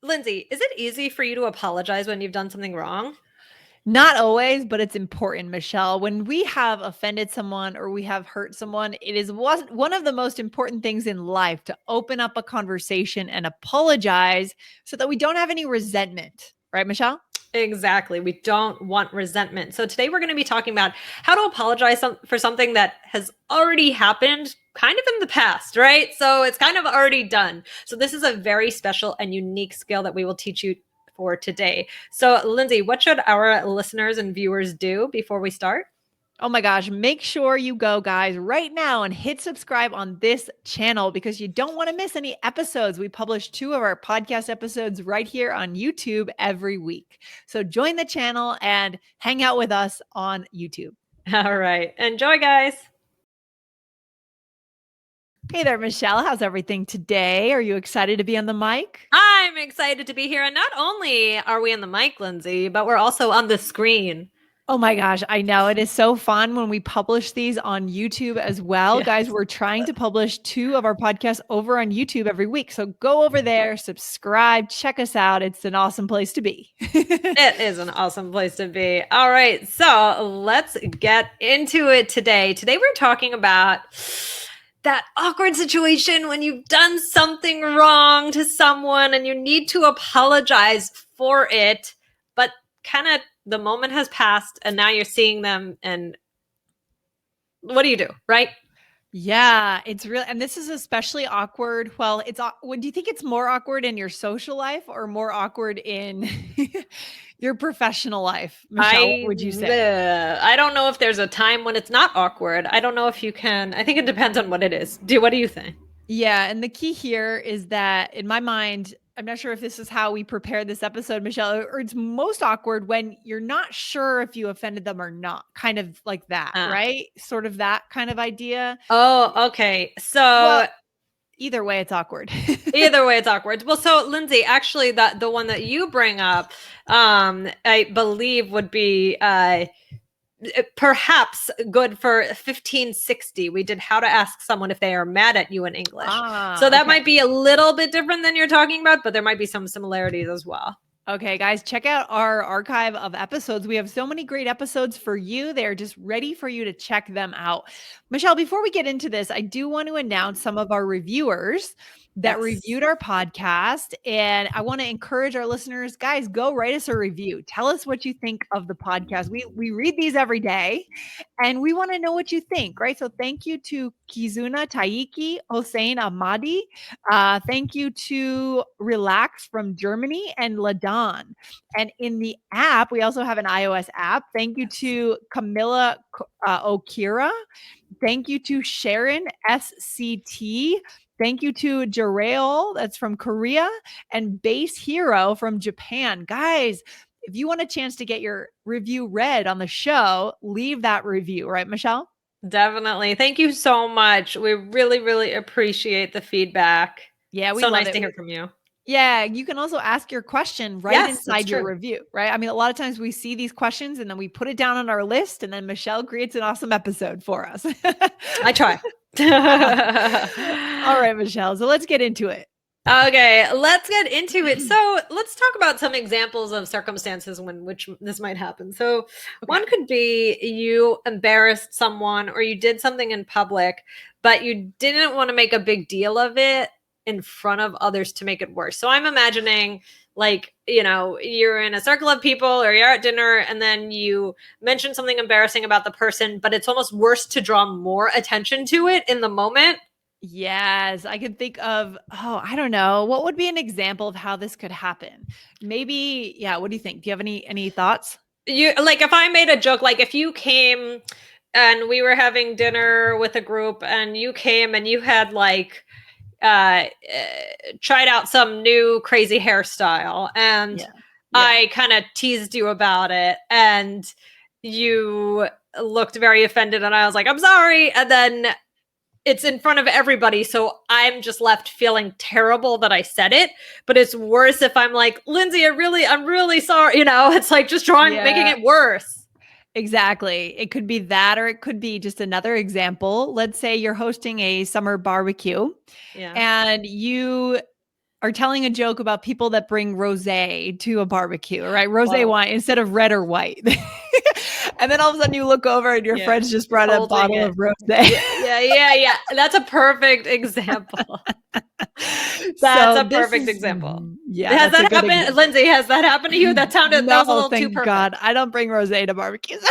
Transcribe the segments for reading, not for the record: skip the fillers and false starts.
Lindsay, is it easy for you to apologize when you've done something wrong? Not always, but it's important, Michelle. When we have offended someone or we have hurt someone, it is one of the most important things in life to open up a conversation and apologize so that we don't have any resentment. Right, Michelle? Exactly. We don't want resentment. So today we're going to be talking about how to apologize for something that has already happened kind of in the past, right? So it's kind of already done. So this is a very special and unique skill that we will teach you for today. So Lindsay, what should our listeners and viewers do before we start? Oh my gosh, make sure you go, guys, right now and hit subscribe on this channel because you don't want to miss any episodes. We publish 2 of our podcast episodes right here on YouTube every week. So join the channel and hang out with us on YouTube. All right. Enjoy, guys. Hey there, Michelle. How's everything today? Are you excited to be on the mic? I'm excited to be here. And not only are we on the mic, Lindsay, but we're also on the screen. Oh my gosh, I know. It is so fun when we publish these on YouTube as well. Yes. Guys, we're trying to publish 2 of our podcasts over on YouTube every week. So go over there, subscribe, check us out. It's an awesome place to be. It is an awesome place to be. All right, so let's get into it today. Today we're talking about that awkward situation when you've done something wrong to someone and you need to apologize for it, but kind of the moment has passed and now you're seeing them and what do you do, right? Yeah, it's real. And this is especially awkward. Well, do you think it's more awkward in your social life or more awkward in your professional life? Michelle, what would you say? I don't know if there's a time when it's not awkward. I don't know if you can. I think it depends on what it is. What do you think? Yeah, and the key here is that in my mind, I'm not sure if this is how we prepared this episode, Michelle, or it's most awkward when you're not sure if you offended them or not. Kind of like that, right? Sort of that kind of idea. Oh, okay. So well, either way, it's awkward. Either way, it's awkward. Well, so Lindsay, actually, the one that you bring up, I believe would be perhaps good for 1560. We did how to ask someone if they are mad at you in English. So that might be a little bit different than you're talking about, but there might be some similarities as well. Okay, guys, check out our archive of episodes. We have so many great episodes for you. They're just ready for you to check them out. Michelle, before we get into this, I do want to announce some of our reviewers that reviewed our podcast. And I want to encourage our listeners, guys, go write us a review. Tell us what you think of the podcast. We read these every day and we want to know what you think, right? So thank you to Kizuna Taiki, Hossein Ahmadi. Thank you to Relax from Germany and Ladon. And in the app, we also have an iOS app. Thank you to Camilla Okira. Thank you to Sharon SCT. Thank you to Jareel, that's from Korea, and Base Hero from Japan. Guys, if you want a chance to get your review read on the show, leave that review, right, Michelle? Definitely. Thank you so much. We really, really appreciate the feedback. Yeah, we so love nice it. to hear from you. Yeah, you can also ask your question right inside your review, right? I mean, a lot of times we see these questions and then we put it down on our list and then Michelle creates an awesome episode for us. I try. All right, Michelle. So let's get into it. Okay, let's get into it. So let's talk about some examples of circumstances in which this might happen. So one could be you embarrassed someone or you did something in public, but you didn't want to make a big deal of it in front of others to make it worse. So I'm imagining like, you're in a circle of people or you're at dinner and then you mention something embarrassing about the person, but it's almost worse to draw more attention to it in the moment. Yes, I can think of, I don't know. What would be an example of how this could happen? Maybe, yeah, what do you think? Do you have any thoughts? If I made a joke, like if you came and we were having dinner with a group and you came and you had tried out some new crazy hairstyle and I kind of teased you about it and you looked very offended and I was like, I'm sorry. And then it's in front of everybody. So I'm just left feeling terrible that I said it, but it's worse if I'm like, Lindsay, I'm really sorry. It's like just making it worse. Exactly. It could be that, or it could be just another example. Let's say you're hosting a summer barbecue and you are telling a joke about people that bring rosé to a barbecue, right? Rosé Wow. wine instead of red or white. And then all of a sudden you look over and your Yeah. friends just brought a Holding bottle it. of rosé. Yeah. That's a perfect example. That's So a this perfect is example. yeah, Has that's a that good happened, example. Lindsay? Has that happened to you? That was a No, little too thank perfect. God. I don't bring rosé to barbecues.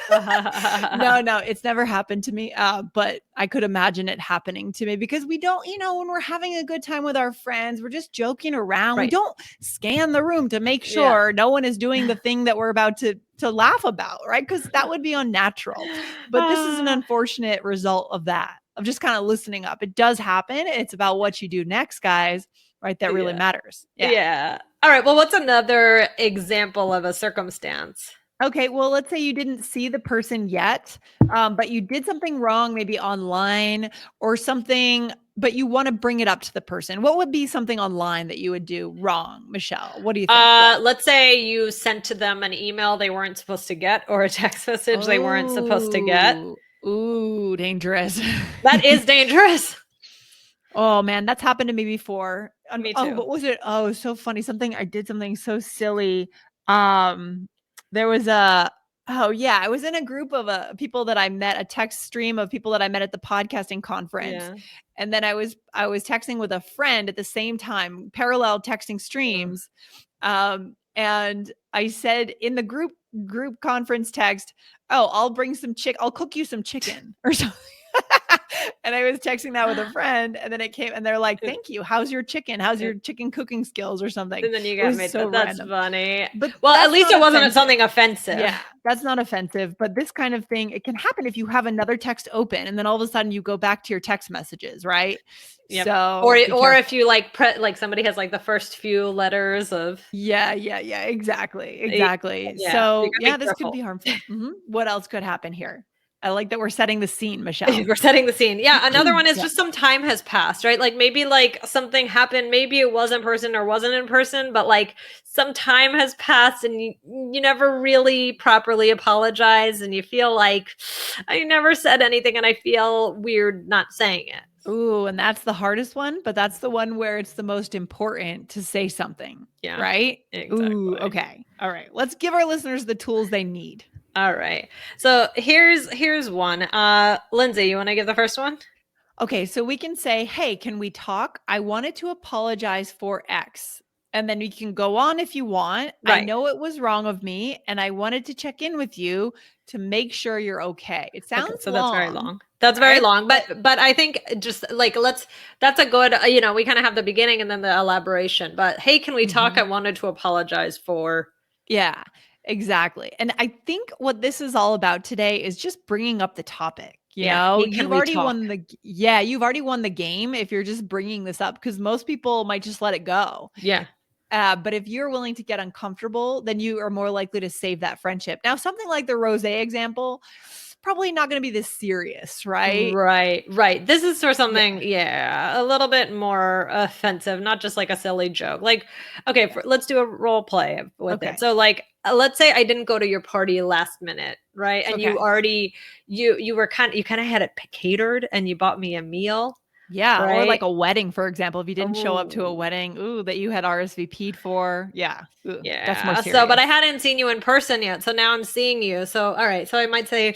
No, it's never happened to me. But I could imagine it happening to me because we don't, when we're having a good time with our friends, we're just joking around. We Right. don't scan the room to make Yeah. sure no one is doing the thing that we're about to laugh about, right? Because that would be unnatural. But this is an Ah, unfortunate result of that, of just kind of listening up. It does happen. It's about what you do next, guys, right? That really yeah. matters. Yeah. Yeah. All right. Well, what's another example of a circumstance? Okay, well, let's say you didn't see the person yet, but you did something wrong, maybe online or something, but you want to bring it up to the person. What would be something online that you would do wrong, Michelle? What do you think? Go ahead. Let's say you sent to them an email they weren't supposed to get or a text message they weren't supposed to get. Oh, ooh, dangerous. That is dangerous. Oh man, that's happened to me before. Me Oh, too. what was it? Oh, it was so funny. I did something so silly. Um, there was a oh yeah, I was in a group of people that I met, a text stream of people that I met at the podcasting conference. Yeah. And then I was texting with a friend at the same time, parallel texting Ugh. streams. And I said in the group conference text, "Oh, I'll cook you some chicken," or something. And I was texting that with a friend, and then it came, and they're like, "Thank you. How's your chicken? How's your chicken cooking skills or something?" And then you It got was made. so That's random. funny. But Well, at that's least not it wasn't offensive. something offensive. Yeah, that's not offensive. But this kind of thing, it can happen if you have another text open, and then all of a sudden you go back to your text messages, right? Yep. Or So be or careful. if you like somebody has like the first few letters of Yeah, exactly, yeah, exactly. yeah. You So gotta yeah, be this could careful. be harmful. What else could happen here? I like that we're setting the scene, Michelle. We're setting the scene. Yeah, another one is Yeah. just some time has passed, right? Like maybe like something happened, maybe it was in person or wasn't in person, but like some time has passed and you never really properly apologize and you feel like I never said anything and I feel weird not saying it. Ooh, and that's the hardest one, but that's the one where it's the most important to say something, Yeah, right? Ooh, exactly. okay. All right. Let's give our listeners the tools they need. All right. So here's one. Lindsay, you want to give the first one? Okay, so we can say, "Hey, can we talk? I wanted to apologize for X." And then you can go on if you want. "I Right. know it was wrong of me, and I wanted to check in with you to make sure you're okay." It Okay, sounds so that's very long, long. That's very right? long, but I think just like that's a good we kind of have the beginning and then the elaboration. But hey, can we talk? I Mhm. wanted to apologize for Yeah, exactly. And I think what this is all about today is just bringing up the topic. yeah, hey, can we talk? You've already won the game if you're just bringing this up because most people might just let it go. Yeah. But if you're willing to get uncomfortable, then you are more likely to save that friendship. Now, something like the rose example, probably not going to be this serious, right? Right. This is for Yeah, something, yeah, a little bit more offensive, not just like a silly joke. Like, okay, yeah. let's do a role play with it. Okay. So, like, let's say I didn't go to your party last minute, right? And you Okay. already you kind of had it catered, and you bought me a meal, Yeah, or like right? a wedding, for example, if you didn't show up to a Oh, wedding, ooh, that you had RSVP'd for. Yeah, ooh, that's more yeah. So, but I serious. hadn't seen you in person yet. So now I'm seeing you. So, all right. So I might say,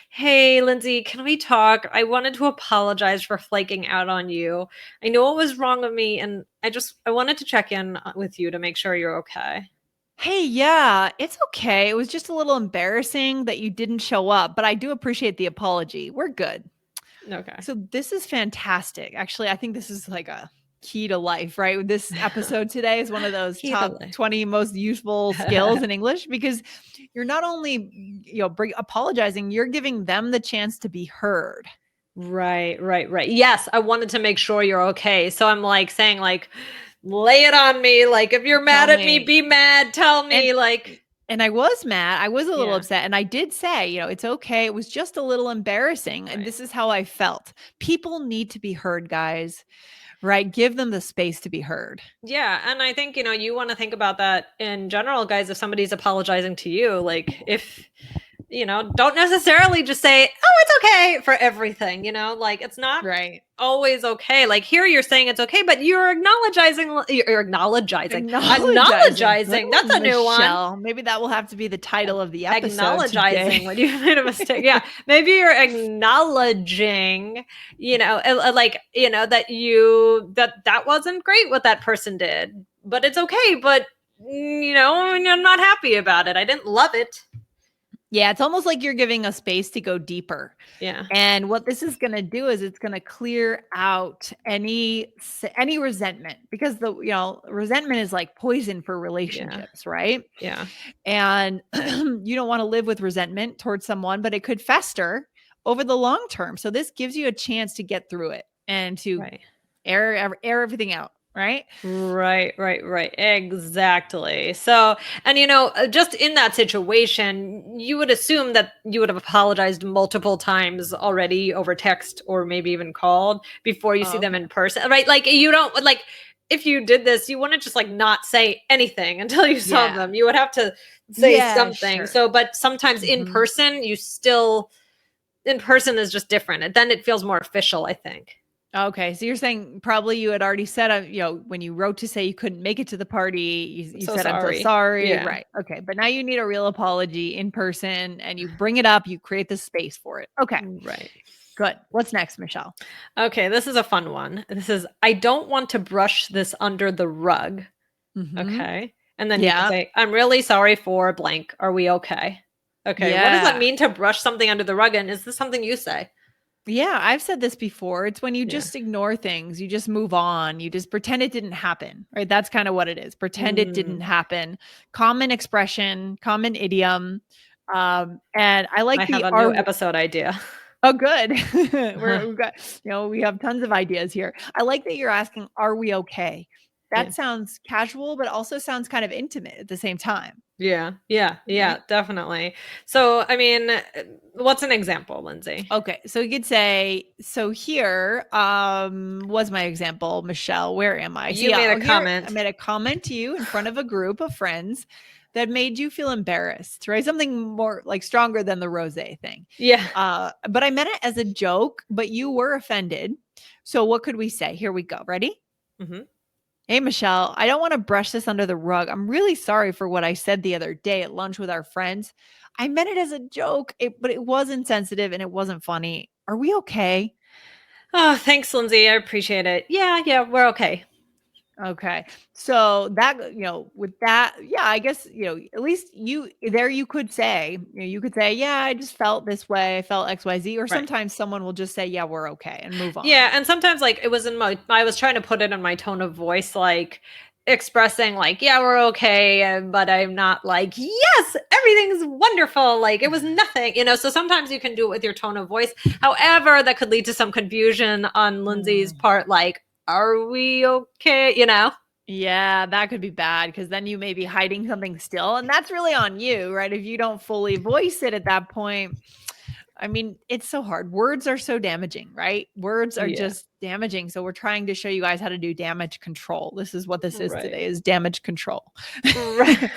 hey, Lindsay, can we talk? I wanted to apologize for flaking out on you. I know it was wrong of me. And I wanted to check in with you to make sure you're okay. Hey, yeah, it's okay. It was just a little embarrassing that you didn't show up, but I do appreciate the apology. We're good. Okay. So this is fantastic. Actually, I think this is like a key to life, right? This episode today is one of those Key to top life. 20 most useful skills in English because you're not only, apologizing, you're giving them the chance to be heard. Right. Yes, I wanted to make sure you're okay. So I'm like saying like lay it on me. Like if you're Tell mad at me, me. be mad. Tell And me like and I was mad. I was a little yeah. upset and I did say, it's okay. It was just a little embarrassing and Right. this is how I felt. People need to be heard, guys, right? Give them the space to be heard. Yeah, and I think, you want to think about that in general, guys, if somebody's apologizing to you, like don't necessarily just say, oh, it's okay for everything, like it's not Right. always okay. Like here you're saying it's okay, but you're Acknowledging. Good that's a one, new one. Michelle. Maybe that will have to be the title of the episode Acknowledging today. when you made a mistake. Yeah. Maybe you're acknowledging, that wasn't great what that person did, but it's okay. But, I'm not happy about it. I didn't love it. Yeah, it's almost like you're giving a space to go deeper. Yeah. And what this is going to do is it's going to clear out any resentment, because resentment is like poison for relationships, right? Yeah. And you don't want to live with resentment towards someone, but it could fester over the long term. So this gives you a chance to get through it and to Right. air everything out, right? Right. Exactly. So, and just in that situation, you would assume that you would have apologized multiple times already over text or maybe even called before you see them Okay. in person, right? Like you don't like if you did this, you wouldn't just like not say anything until you saw Yeah. them. You would have to say something. Sure. So, but sometimes in Mhm. person, in person is just different. And then it feels more official, I think. Okay, so you're saying probably you had already said, when you wrote to say you couldn't make it to the party, you So said, "I'm so sorry. sorry." Yeah. Right. Okay, but now you need a real apology in person, and you bring it up, you create the space for it. Okay, Right. good. What's next, Michelle? Okay, this is a fun one. This is, I don't want to brush this under the rug. Mhm. Okay. And then you could Yeah. say, I'm really sorry for blank. Are we okay? Okay. What does that Yeah. mean to brush something under the rug? And is this something you say? Yeah, I've said this before. It's when you Yeah. just ignore things, you just move on, you just pretend it didn't happen, right? That's kind of what it is. Pretend it didn't Mm, happen. Common expression, common idiom. And I I like have the a new are episode idea. oh, good. We've got, we have tons of ideas here. I like that you're asking, are we okay? Yeah. That sounds casual, but also sounds kind of intimate at the same time. Yeah, Right? definitely. So, I mean, what's an example, Lindsay? Okay. So you could say, so here was my example, Michelle. Where am I? So You yeah, made a here I comment. made a comment to you in front of a group of friends that made you feel embarrassed, right? Something more like stronger than the rose thing. Yeah. But I meant it as a joke, but you were offended. So what could we say? Here we go. Ready? Hmm. Hey, Michelle, I don't want to brush this under the rug. I'm really sorry for what I said the other day at lunch with our friends. I meant it as a joke, but it was insensitive and it wasn't funny. Are we okay? Oh, thanks, Lindsay. I appreciate it. Yeah, we're okay. Okay. So that, with that, yeah, I guess, at least you could say, yeah, I just felt this way. I felt XYZ. Or Right. sometimes someone will just say, yeah, we're okay and move on. Yeah, and sometimes like I was trying to put it in my tone of voice, like expressing like, yeah, we're okay, but I'm not like, yes, everything's wonderful, like it was nothing, so sometimes you can do it with your tone of voice. However, that could lead to some confusion on Lindsay's Mm. part, like, are we okay, Yeah, that could be bad because then you may be hiding something still. And that's really on you, right? If you don't fully voice it at that point, I mean, it's so hard. Words are so damaging, right? Words are Yeah. just damaging. So we're trying to show you guys how to do damage control. This is what this is Right. today, is damage control. Right.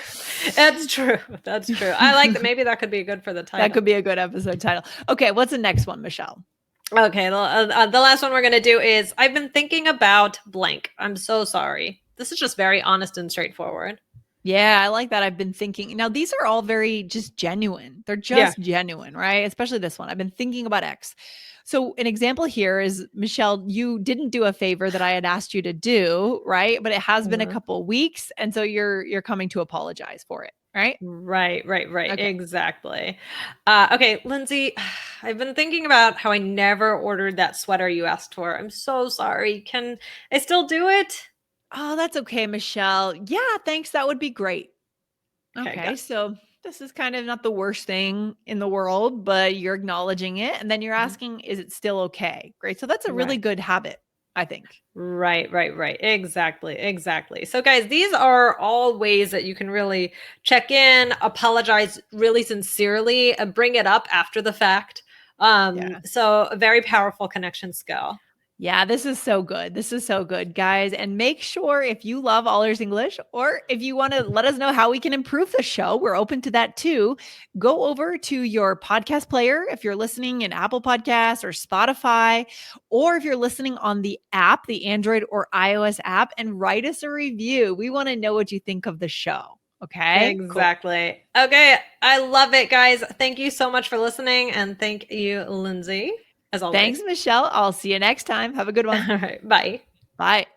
That's true. That's true. I like that. Maybe that could be good for the title. That could be a good episode title. Okay, what's the next one, Michelle? Okay, the last one we're going to do is, I've been thinking about blank. I'm so sorry. This is just very honest and straightforward. Yeah, I like that. I've been thinking. Now, these are all very just genuine. They're Yeah. just genuine, right? Especially this one. I've been thinking about X. So, an example here is, Michelle, you didn't do a favor that I had asked you to do, right? But it has been a Mhm. couple weeks, and so you're coming to apologize for it, right? Right. Okay. Exactly. Okay, Lindsay, I've been thinking about how I never ordered that sweater you asked for. I'm so sorry. Can I still do it? Oh, that's okay, Michelle. Yeah, thanks. That would be great. Okay, Okay, good. so this is kind of not the worst thing in the world, but you're acknowledging it, and then you're Mhm. asking, is it still okay? Great. So that's a really Right. good habit, I think. Right. Exactly. So, guys, these are all ways that you can really check in, apologize really sincerely, and bring it up after the fact. Yeah. So a very powerful connection skill. Yeah, this is so good. This is so good, guys. And make sure if you love All Ears English or if you want to let us know how we can improve the show, we're open to that too. Go over to your podcast player if you're listening in Apple Podcasts or Spotify, or if you're listening on the app, the Android or iOS app, and write us a review. We want to know what you think of the show. Okay, cool. Exactly. Okay. I love it, guys. Thank you so much for listening. And thank you, Lindsay, as always. Thanks, Michelle. I'll see you next time. Have a good one. All right. Bye. Bye.